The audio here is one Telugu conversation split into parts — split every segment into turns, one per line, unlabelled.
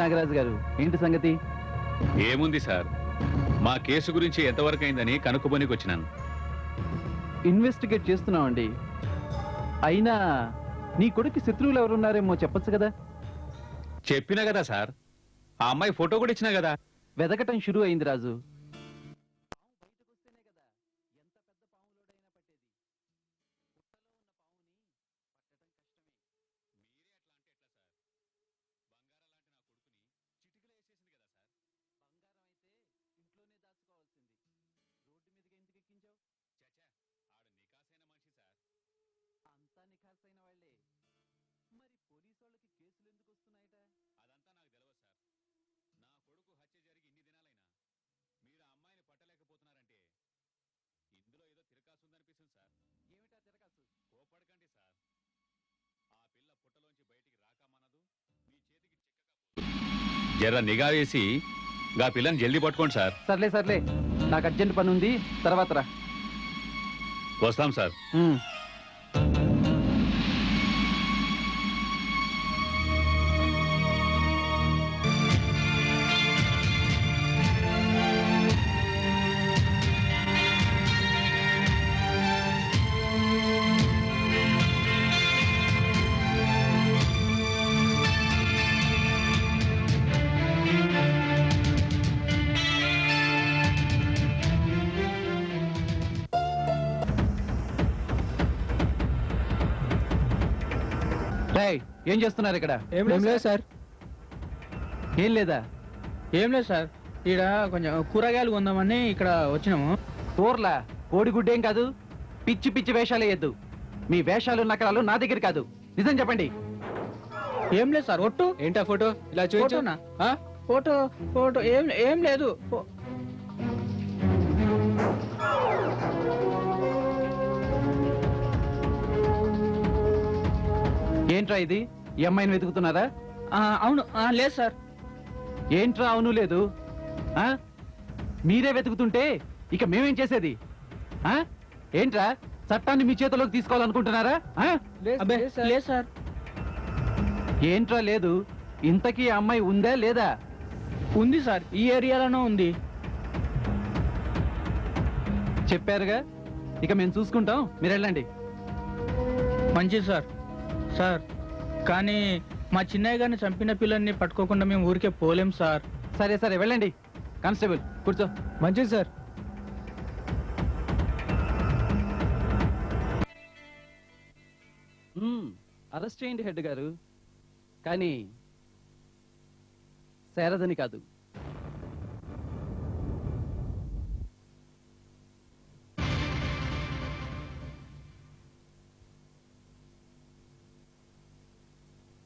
నాగరాజు గారు, ఏంటి సంగతి?
ఏముంది సార్, మా కేసు గురించి ఎంతవరకు అయిందని కనుక్కోబోనికి వచ్చినాను.
ఇన్వెస్టిగేట్ చేస్తున్నామండి. అయినా నీ కొడుకు శత్రువులు ఎవరున్నారేమో చెప్పొచ్చు కదా.
చెప్పినా కదా సార్, ఆ అమ్మాయి ఫోటో కూడా ఇచ్చినా కదా.
వెదకటం షురూ అయింది రాజు.
జర నిఘా వేసి గా పిల్లని జల్దీ పట్టుకోండి సార్.
సర్లే సర్లే, నాకు అర్జెంట్ పని ఉంది, తర్వాత రా.
వస్తాం సార్.
ఏం చేస్తున్నారు ఇక్కడ?
ఏం లేదు సార్.
ఏం లేదా?
ఏం లేదు సార్, ఇక్కడ కొంచెం కూరగాయలు కొందామని ఇక్కడ వచ్చినాము.
కూరలా? కోడిగుడ్డేం కాదు. పిచ్చి పిచ్చి వేషాలు వేయద్దు. మీ వేషాలు నకరాలు నా దగ్గర కాదు, నిజం చెప్పండి.
ఏం లేదు సార్, ఒట్టు.
ఏంటా ఫోటో? ఇలా చూపించు.
ఫోటో ఫోటో ఏం లేదు.
ఏంట్రా ఇది? ఈ అమ్మాయిని వెతుకుతున్నారా?
అవును. లేదు సార్.
ఏంట్రా అవును లేదు? మీరే వెతుకుతుంటే ఇక మేమేం చేసేది? ఏంట్రా, చట్టాన్ని మీ చేతిలోకి తీసుకోవాలనుకుంటున్నారా?
లేదు సార్.
ఏంట్రా లేదు? ఇంతకీ అమ్మాయి ఉందా లేదా?
ఉంది సార్, ఈ ఏరియాలోనే ఉంది.
చెప్పారుగా, ఇక మేము చూసుకుంటాం, మీరు వెళ్ళండి.
మంచిది సార్. సార్, కానీ మా చిన్నయ్య గారిని చంపిన పిల్లల్ని పట్టుకోకుండా మేము ఊరికే పోలేం సార్.
సరే సరే వెళ్ళండి. కానిస్టేబుల్ కూర్చో.
మంచిది సార్.
అరెస్ట్ చేయండి హెడ్ గారు, కానీ శారదని కాదు.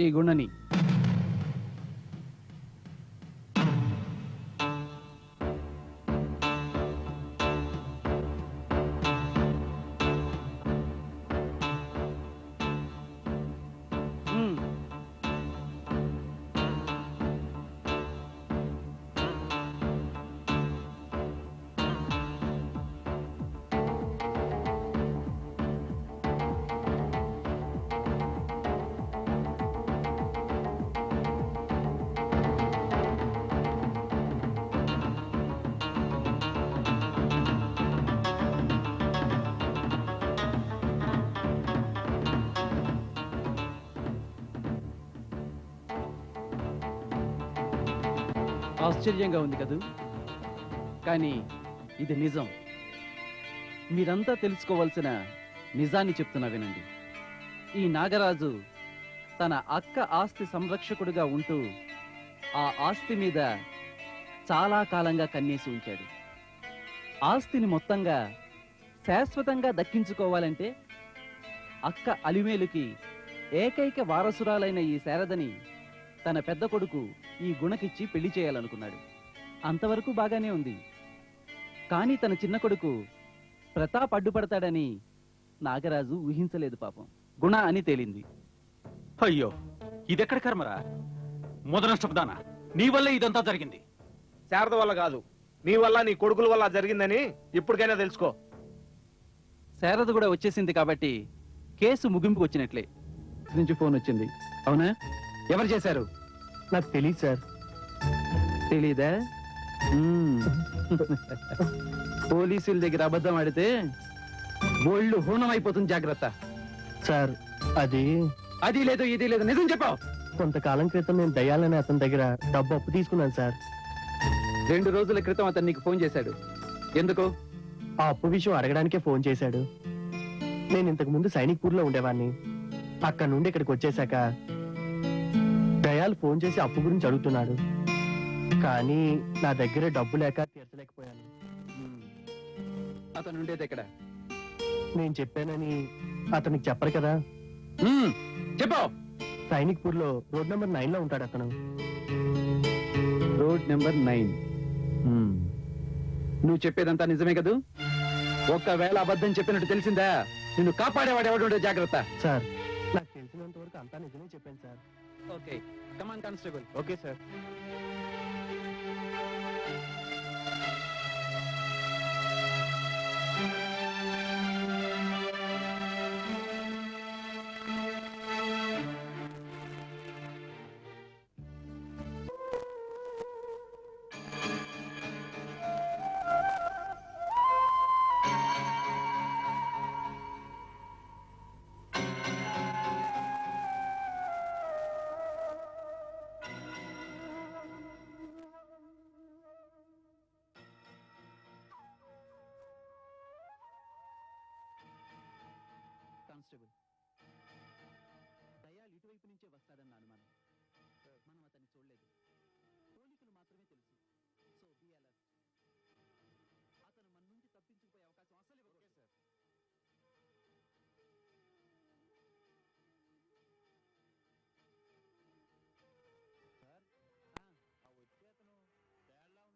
ఈ గుణని. ఆశ్చర్యంగా ఉంది కదూ, కానీ ఇది నిజం. మీరంతా తెలుసుకోవాల్సిన నిజాన్ని చెప్తున్నా వినండి. ఈ నాగరాజు తన అక్క ఆస్తి సంరక్షకుడిగా ఉంటూ ఆ ఆస్తి మీద చాలా కాలంగా కన్నేసి ఉంచాడు. ఆస్తిని మొత్తంగా శాశ్వతంగా దక్కించుకోవాలంటే అక్క అలిమేలుకి ఏకైక వారసురాలైన ఈ శారదని తన పెద్ద కొడుకు ఈ గుణకిచ్చి పెళ్లి చేయాలనుకున్నాడు. అంతవరకు బాగానే ఉంది. కానీ తన చిన్న కొడుకు ప్రతాప్ అడ్డుపడతాడని నాగరాజు ఊహించలేదు. పాపం గుణ అని తేలింది.
అయ్యో, ఇదెక్కడ కర్మరా? మొదనష్టపుదానా, నీ వల్ల ఇదంతా జరిగింది.
శారద వల్ల కాదు, నీ వల్ల, నీ కొడుకుల వల్ల జరిగిందని ఇప్పటికైనా తెలుసుకో.
శారద కూడా వచ్చేసింది కాబట్టి కేసు ముగింపుకు వచ్చినట్లే. నుంచి ఫోన్ వచ్చింది. అవునా? ఎవరు చేశారు?
నాకు తెలియదు సార్.
తెలీదా? పోలీసుల దగ్గర అబద్ధం ఆడితే ఒళ్ళు హూనం అయిపోతుంది, జాగ్రత్త.
సార్ అది
అది లేదు ఇది లేదు, నిజం చెప్పావు.
కొంతకాలం క్రితం నేను దయ్యాలని అతని దగ్గర డబ్బు అప్పు తీసుకున్నాను సార్.
2 రోజుల క్రితం అతను నీకు ఫోన్ చేశాడు. ఎందుకు?
ఆ అప్పు విషయం అడగడానికే ఫోన్ చేశాడు. నేను ఇంతకు ముందు సైనిక్పూర్ లో ఉండేవాడిని. అక్కడ నుండి ఇక్కడికి వచ్చేసాక దయాలు ఫోన్ చేసి అప్పు గురించి అడుగుతున్నాడు. కానీ నా దగ్గర డబ్బు లేక తీర్చలేకపోయాను.
అతను ఉండేది ఎక్కడ?
నేను చెప్పానని అతనికి చెప్పరు కదా.
చెప్పావు.
సైనిక్పూర్ లో రోడ్ నెంబర్ 9 లో ఉంటాడు అతను.
Road number 9. నువ్వు చెప్పేదంతా నిజమే కదూ? ఒక్కవేళ అబద్ధం చెప్పినట్టు తెలిసిందా, నిన్ను కాపాడేవాడు ఎవడు? జాగ్రత్త.
సార్ నాకు తెలిసినంత వరకు అంతా నిజమే చెప్పాను sir.
Okay, come on constable.
Okay sir.
Constable, Dayal ఇటువైపు నుంచే వస్తాడన్న అనుమానం. మనం అతన్ని చూడలేదు, పోలికలు మాత్రమే తెలుసు. So be alert. అతను మన నుండి తప్పించుకుపోయే అవకాశం అసలు ఇవ్వకూడదు. సార్, ఆ వచ్చే అతను దయాల్లా ఉన్నాడు.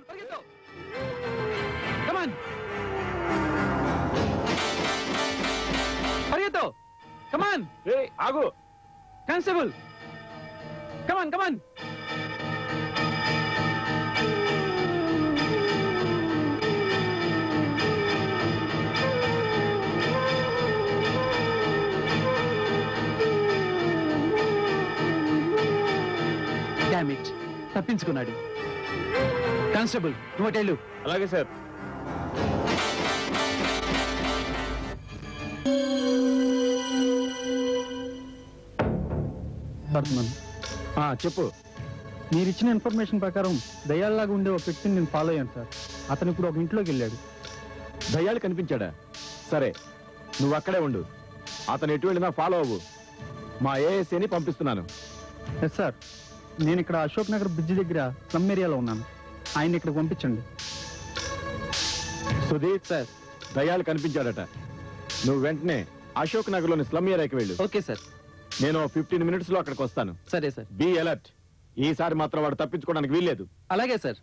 పరిగెత్తు. కమాన్
ఆగు.
కానిస్టేబుల్, కమాన్ కమాన్. డామిట్, తప్పించుకున్నాడు. కానిస్టేబుల్, నువ్వు అటెళ్ళు.
అలాగే సార్. చెప్పు.
మీరు ఇచ్చిన ఇన్ఫర్మేషన్ ప్రకారం దయ్యాల్లాగా ఉండే ఒక వ్యక్తిని నేను ఫాలో అయ్యాను సార్. అతను ఇప్పుడు ఒక ఇంట్లోకి వెళ్ళాడు.
దయ్యాలు కనిపించాడా? సరే, నువ్వు అక్కడే ఉండు. అతను ఎటు వెళ్ళినా ఫాలో అవ్వు. మా ఏఎస్ఏని పంపిస్తున్నాను.
Yes sir. నేను ఇక్కడ అశోక్ నగర్ బ్రిడ్జ్ దగ్గర స్లమ్ ఏరియాలో ఉన్నాను. ఆయన ఇక్కడికి పంపించండి.
సుధీర్ సార్, దయ్యాలు కనిపించాడట. నువ్వు వెంటనే అశోక్ నగర్ లోని స్లమ్ ఏరియాకి వెళ్ళు.
Okay sir.
నేను 15 minutes లో అక్కడికి వస్తాను.
సరే సార్.
Be alert. ఈసారి మాత్రం వాడు తప్పించుకోవడానికి వీల్లేదు.
అలాగే సార్.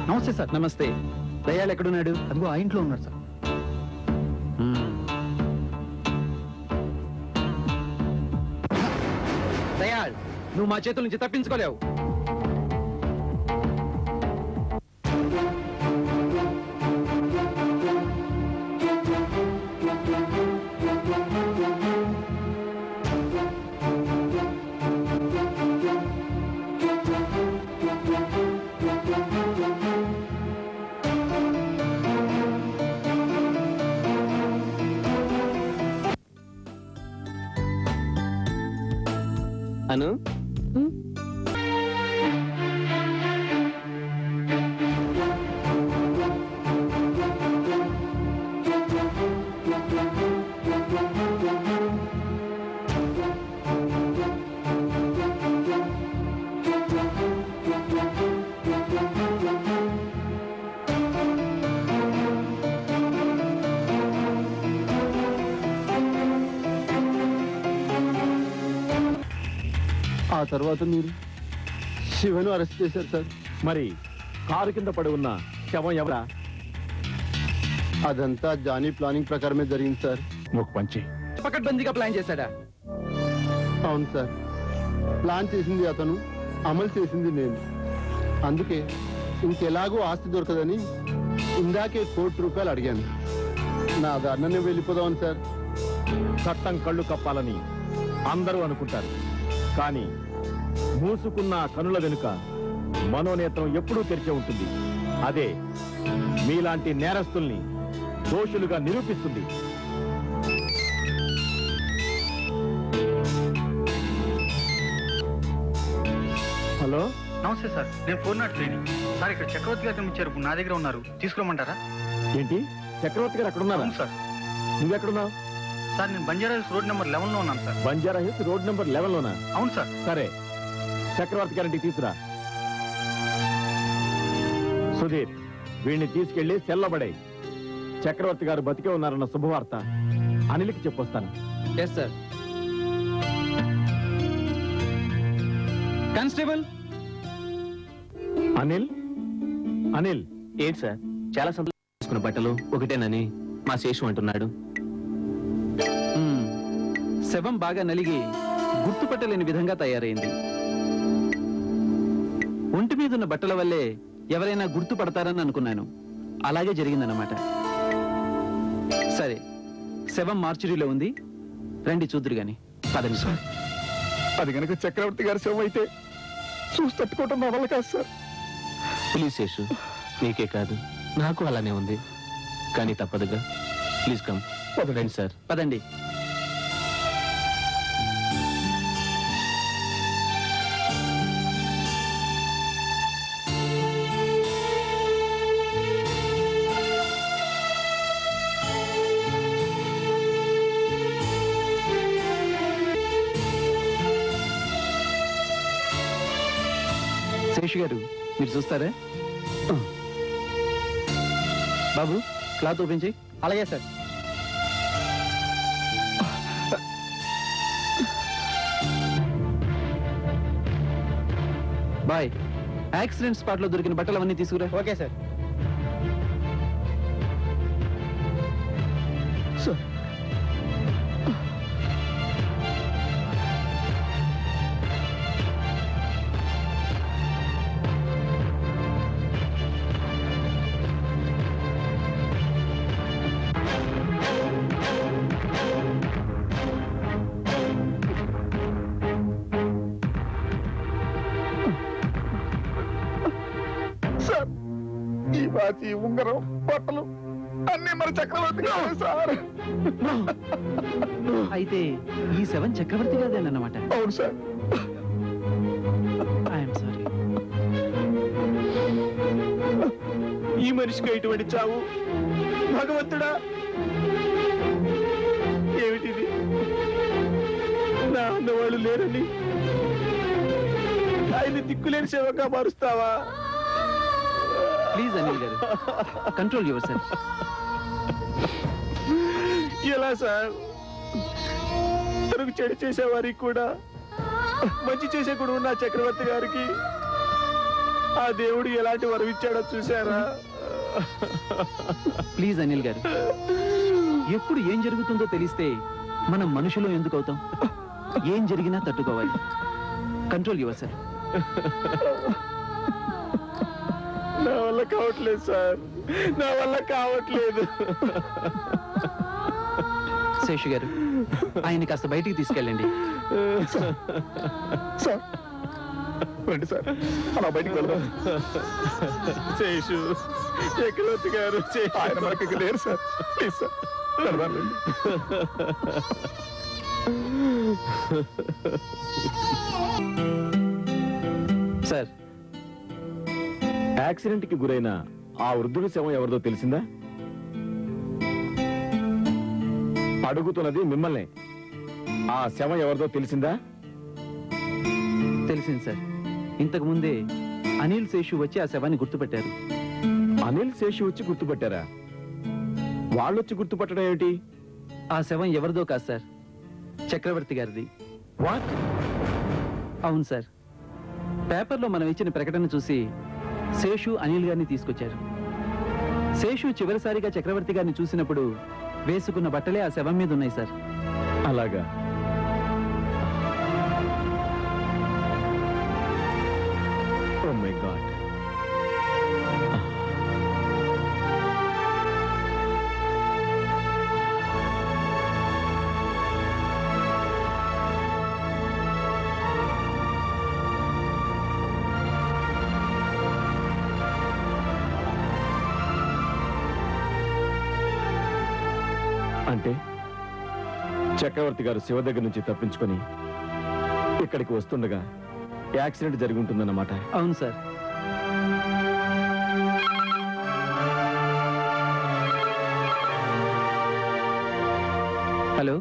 నమస్తే సార్.
నమస్తే. దయాల్ ఎక్కడున్నాడు?
అదిగో ఆ ఇంట్లో ఉన్నాడు సార్.
దయాల్, నువ్వు మా చేతుల నుంచి తప్పించుకోలేవు.
అను,
తర్వాత మీరు శివను అరెస్ట్ చేశారు సార్.
మరి కారు కింద పడి ఉన్న శవం ఎవరా?
అదంతా జానీ ప్లానింగ్ ప్రకారమే జరిగింది సార్.
ఒక పంచి
పకడ్బందీగా ప్లాన్ చేశాడా?
అవును సార్, ప్లాన్ చేసింది అతను, అమలు చేసింది నేను. అందుకే ఇంకెలాగూ ఆస్తి దొరకదని ఇందాకే ₹1,00,00,000 అడిగాను. నా దారినే వెళ్ళిపోదామని సార్.
చట్టం కళ్ళు కప్పాలని అందరూ అనుకుంటారు, కానీ మూసుకున్న కనుల వెనుక మనోనేత్రం ఎప్పుడూ తెరిచే ఉంటుంది. అదే మీలాంటి నేరస్తుల్ని దోషులుగా నిరూపిస్తుంది.
హలో,
నమస్తే సార్, నేను 403 సార్. ఇక్కడ చక్రవర్తి గారు ఇచ్చారు, నా దగ్గర ఉన్నారు, తీసుకురమ్మంటారా?
ఏంటి, చక్రవర్తి గారు అక్కడున్నారా?
అవును సార్.
నువ్వెక్కడున్నావు?
సార్ నేను బంజారా హిల్స్ రోడ్ నెంబర్ 11లో ఉన్నాను sir.
Banjara Hills road number 11లోనా?
అవును సార్.
సరే, చక్రవర్తి గారింటికి తీసురా. సుధీర్, వీడిని తీసుకెళ్లి సెల్లబడాయి. చక్రవర్తి గారు బతికే ఉన్నారన్న శుభవార్త అనిల్కి చెప్పొస్తాను.
Yes sir. Constable
Anil, Anil,
ఏంటి సార్, చాలా సంతోషించుకున్న బట్టలు ఒకటేనని మా శేషు అంటున్నాడు.
శవం బాగా నలిగి గుర్తుపట్టలేని విధంగా తయారైంది. ఒంటి మీద ఉన్న బట్టల వల్లే ఎవరైనా గుర్తుపడతారని అనుకున్నాను. అలాగే జరిగిందన్నమాట. సరే, శవం మార్చురీలో ఉంది, రండి చూద్దురు గాని. పదండి సార్.
అది కనుక చక్రవర్తి గారి శవం అయితే చూసి తట్టుకోవటం నా వల్ల కాదు సార్.
ప్లీజ్ శేషు, నీకే కాదు నాకు అలానే ఉంది, కానీ తప్పదుగా. Please come. రండి సార్.
పదండి. శేషు గారు, మీరు చూస్తారా? బాబు, క్లాత్ ఓపెన్ చేయి. అలాగే సార్. బాయ్, యాక్సిడెంట్ స్పాట్ లో దొరికిన బట్టలు అవన్నీ తీసుకురా. Okay sir.
ఈ వాచి, ఉంగరం, బట్టలు అన్ని మన చక్రవర్తి గారే సార్.
అయితే ఈ శవం చక్రవర్తి గారిదేనన్నమాట.
అవును సార్.
I'm sorry.
ఈ మనిషికి ఇటువంటి చావు, భగవంతుడా ఏమిటిది? నా అన్నవాళ్ళు లేరని ఆయన దిక్కులేని సేవగా మారుస్తావా?
ప్లీజ్ అనిల్ గారు, కంట్రోల్ యువర్ సెల్ఫ్.
ఎలా సార్? తనకు చెడు చేసేవారికి కూడా మంచి చేసే కూడా ఉన్న చక్రవర్తి గారికి ఆ దేవుడు ఎలాంటి వరం ఇచ్చాడో చూసారా?
ప్లీజ్ అనిల్ గారు, ఎప్పుడు ఏం జరుగుతుందో తెలిస్తే మనం మనుషులు ఎందుకు అవుతాం? ఏం జరిగినా తట్టుకోవాలి. Control yourself.
నా వల్ల కావట్లేదు సార్, నా వల్ల కావట్లేదు.
శేషు గారు, ఆయన కాస్త బయటికి తీసుకెళ్ళండి.
సార్ రండి సార్, అలా బయటికి వెళ్దాం.
శేషు, చక్రవర్తి గారు,
ఆయన మనకి లేరు సార్. ప్లీజ్ సార్, వెళ్దాం రండి.
సార్,
యాక్సిడెంట్ కి గురైన ఆ వృద్ధుడి శవం ఎవరిదో తెలిసిందా? అడుగుతున్నది మిమ్మల్ని. ఆ శవం ఎవరిదో తెలిసిందా?
తెలిసింది సార్. ఇంతకు ముందే అనిల్ శేషు వచ్చి ఆ శవాన్ని గుర్తుపెట్టారు.
అనిల్ శేషు వచ్చి గుర్తుపట్టారా? వాళ్ళొచ్చి గుర్తుపట్టడం ఏమిటి?
ఆ శవం ఎవరిదో కాదు సార్, చక్రవర్తి గారిది.
వాట్?
అవును సార్, పేపర్లో మనం ఇచ్చిన ప్రకటన చూసి శేషు అనిల్ గారిని తీసుకొచ్చారు. శేషు చివరిసారిగా చక్రవర్తి గారిని చూసినప్పుడు వేసుకున్న బట్టలే ఆ శవం మీద ఉన్నాయి సార్.
అలాగా? Oh my God. అంటే చక్రవర్తి గారు శివ దగ్గర నుంచి తప్పించుకొని ఇక్కడికి వస్తుండగా యాక్సిడెంట్ జరిగి ఉంటుందన్నమాట.
అవును సార్. Hello,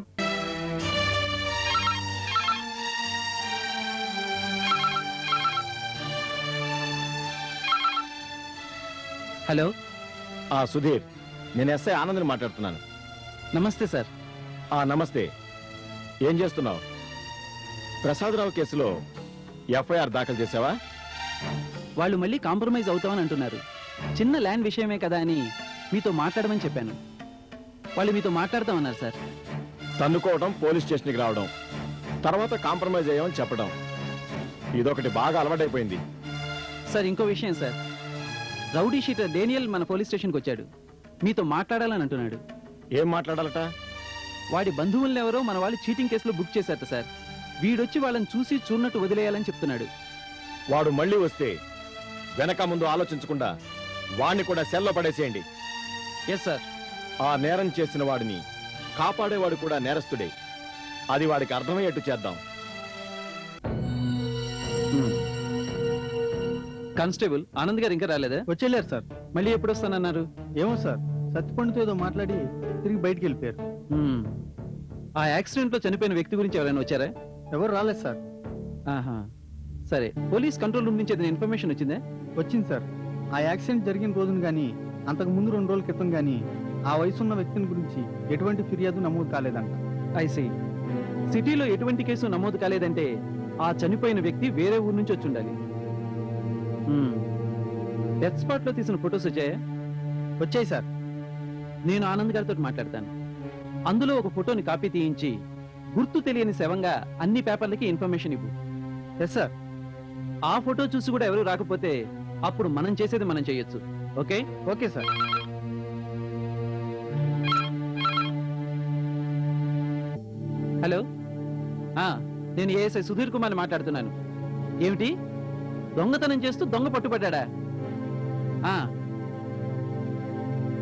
hello.
సుధీర్, నేను ఎస్ఐ ఆనంద్ని మాట్లాడుతున్నాను.
నమస్తే సార్.
నమస్తే. ఏం చేస్తున్నావు? ప్రసాదరావు కేసులో ఎఫ్ఐఆర్ దాఖలు చేసావా?
వాళ్ళు మళ్ళీ కాంప్రమైజ్ అవుతామని అంటున్నారు. చిన్న ల్యాండ్ విషయమే కదా అని మీతో మాట్లాడమని చెప్పాను. వాళ్ళు మీతో మాట్లాడతామన్నారు సార్.
తన్నుకోవడం, పోలీస్ స్టేషన్కి రావడం, తర్వాత కాంప్రమైజ్ అయ్యామని చెప్పడం, ఇదొకటి బాగా అలవాటైపోయింది.
సార్, ఇంకో విషయం సార్. రౌడీ షీటర్ డేనియల్ మన పోలీస్ స్టేషన్కి వచ్చాడు. మీతో మాట్లాడాలని అంటున్నాడు.
ఏం మాట్లాడాలట?
వాడి బంధువులను ఎవరో మన వాళ్ళు చీటింగ్ కేసులో బుక్ చేశారట సార్. వీడొచ్చి వాళ్ళని చూసి చూడనట్టు వదిలేయాలని చెప్తున్నాడు.
వాడు మళ్ళీ వస్తే వెనక ముందు ఆలోచించకుండా వాణ్ణి కూడా సెల్లో పడేసేయండి.
Yes sir.
ఆ నేరం చేసిన వాడిని కాపాడేవాడు కూడా నేరస్తుడే. అది వాడికి అర్థమయ్యేట్టు చేద్దాం.
కానిస్టేబుల్ ఆనంద్ గారు ఇంకా రాలేదా?
వచ్చేలేరు సార్.
మళ్ళీ ఎప్పుడు వస్తానన్నారు?
ఏమో సార్, సత్తిపండుతో ఏదో మాట్లాడి తిరిగి బయటికి వెళ్ళిపోయారు.
ఆ యాక్సిడెంట్ లో చనిపోయిన వ్యక్తి గురించి ఎవరైనా వచ్చారా?
ఎవరు రాలేదు సార్.
ఆహా, సరే. పోలీస్ కంట్రోల్ రూమ్ నుంచి ఏదైనా ఇన్ఫర్మేషన్ వచ్చిందా?
వచ్చింది సార్. ఆ యాక్సిడెంట్ జరిగిన రోజున గానీ అంతకు ముందు 2 రోజుల క్రితం గానీ ఆ వయసున్న వ్యక్తిని గురించి ఎటువంటి ఫిర్యాదు నమోదు కాలేదంట.
ఐసీ. సిటీలో ఎటువంటి కేసు నమోదు కాలేదంటే ఆ చనిపోయిన వ్యక్తి వేరే ఊరు నుంచి వచ్చి ఉండాలి. డెత్ స్పాట్ లో తీసిన ఫొటోస్ వచ్చాయా?
వచ్చాయి సార్.
నేను ఆనంద్ గారితో మాట్లాడతాను. అందులో ఒక ఫోటోని కాపీ తీయించి గుర్తు తెలియని శవంగా అన్ని పేపర్లకి ఇన్ఫర్మేషన్ ఇవ్వు.
Yes sir.
ఆ ఫోటో చూసి కూడా ఎవరు రాకపోతే అప్పుడు మనం చేసేది మనం చేయొచ్చు. ఓకే?
Okay sir.
హలో, నేను ఏఎస్ఐ సుధీర్ కుమార్ మాట్లాడుతున్నాను. ఏమిటి, దొంగతనం చేస్తూ దొంగ పట్టుబడ్డా?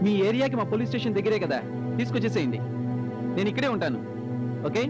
మీ ఏరియాకి మా పోలీస్ స్టేషన్ దగ్గరే కదా, తీసుకొచ్చేసేయండి. నేను ఇక్కడే ఉంటాను. ఓకే?